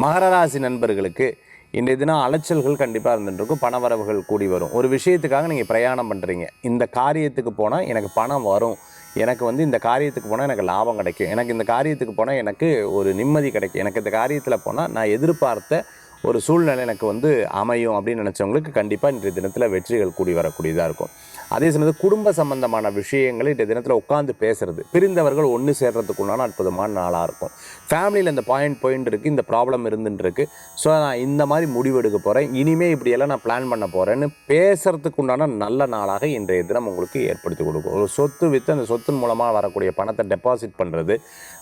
மகர ராசி நண்பர்களுக்கு இன்றைய தினம் அலைச்சல்கள் கண்டிப்பாக இருந்துருக்கும். பணவரவுகள் கூடி வரும். ஒரு விஷயத்துக்காக நீங்கள் பிரயாணம் பண்ணுறீங்க. இந்த காரியத்துக்கு போனால் எனக்கு பணம் வரும், எனக்கு இந்த காரியத்துக்கு போனால் எனக்கு லாபம் கிடைக்கும், எனக்கு இந்த காரியத்துக்கு போனால் எனக்கு ஒரு நிம்மதி கிடைக்கும், எனக்கு இந்த காரியத்தில் போனால் நான் எதிர்பார்த்த ஒரு சூழ்நிலை எனக்கு அமையும் அப்படின்னு நினச்சவங்களுக்கு கண்டிப்பாக இன்றைய தினத்தில் வெற்றிகள் கூடி வரக்கூடியதாக இருக்கும். அதே சமயத்தில் குடும்ப சம்பந்தமான விஷயங்களை இன்றைய தினத்தில் உட்காந்து பேசுறது, பிரிந்தவர்கள் ஒன்று சேர்றதுக்குள்ளான அற்புதமான நாளாக இருக்கும். ஃபேமிலியில் இந்த பாயிண்ட் இருக்குது, இந்த ப்ராப்ளம் இருந்துருக்கு, ஸோ நான் இந்த மாதிரி முடிவெடுக்க போகிறேன், இனிமேல் இப்படியெல்லாம் நான் பிளான் பண்ண போகிறேன்னு பேசுறதுக்கு உண்டான நல்ல நாளாக இன்றைய தினம் உங்களுக்கு ஏற்படுத்தி கொடுக்கும். ஒரு சொத்து விற்று அந்த சொத்தின் மூலமாக வரக்கூடிய பணத்தை டெபாசிட் பண்ணுறது,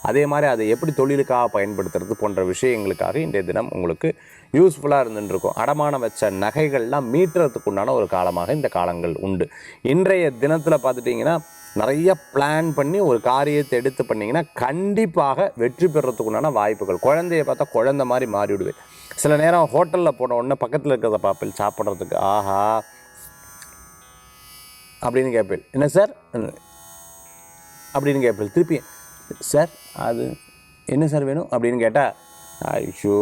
அதே மாதிரி அதை எப்படி தொழிலுக்காக பயன்படுத்துறது போன்ற விஷயங்களுக்காக இன்றைய தினம் உங்களுக்கு யூஸ்ஃபுல்லாக இருந்துருக்கும். அடமானம் வச்ச நகைகள்லாம் மீட்டுறதுக்கு உண்டான ஒரு காலமாக இந்த காலங்கள் உண்டு. இன்றைய தினத்தில் பார்த்துட்டிங்கன்னா நிறைய பிளான் பண்ணி ஒரு காரியத்தை எடுத்து பண்ணிங்கன்னா கண்டிப்பாக வெற்றி பெறத்துக்குண்டான வாய்ப்புகள். குழந்தைய பார்த்தா குழந்தை மாதிரி மாறிவிடுவேன். சில நேரம் ஹோட்டலில் போன உடனே பக்கத்தில் இருக்கிறத பார்ப்பேன், சாப்பிட்றதுக்கு ஆஹா அப்படின்னு கேட்பேன், என்ன சார் அப்படின்னு கேட்பேன். திருப்பி சார் அது என்ன சார் வேணும் அப்படின்னு கேட்டால், ஐயோ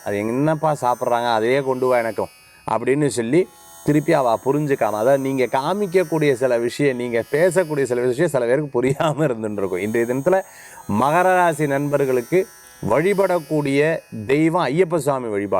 அது என்னப்பா சாப்பிட்றாங்க அதையே கொண்டு வா எனக்கும் அப்படின்னு சொல்லி திருப்பி அவள் புரிஞ்சுக்காம, அதாவது நீங்கள் காமிக்கக்கூடிய சில விஷயம், நீங்கள் பேசக்கூடிய சில விஷயம் சில பேருக்கு புரியாமல் இருந்துருக்கும். இன்றைய தினத்தில் மகர ராசி நண்பர்களுக்கு வழிபடக்கூடிய தெய்வம் ஐயப்ப சுவாமி வழிபாடு.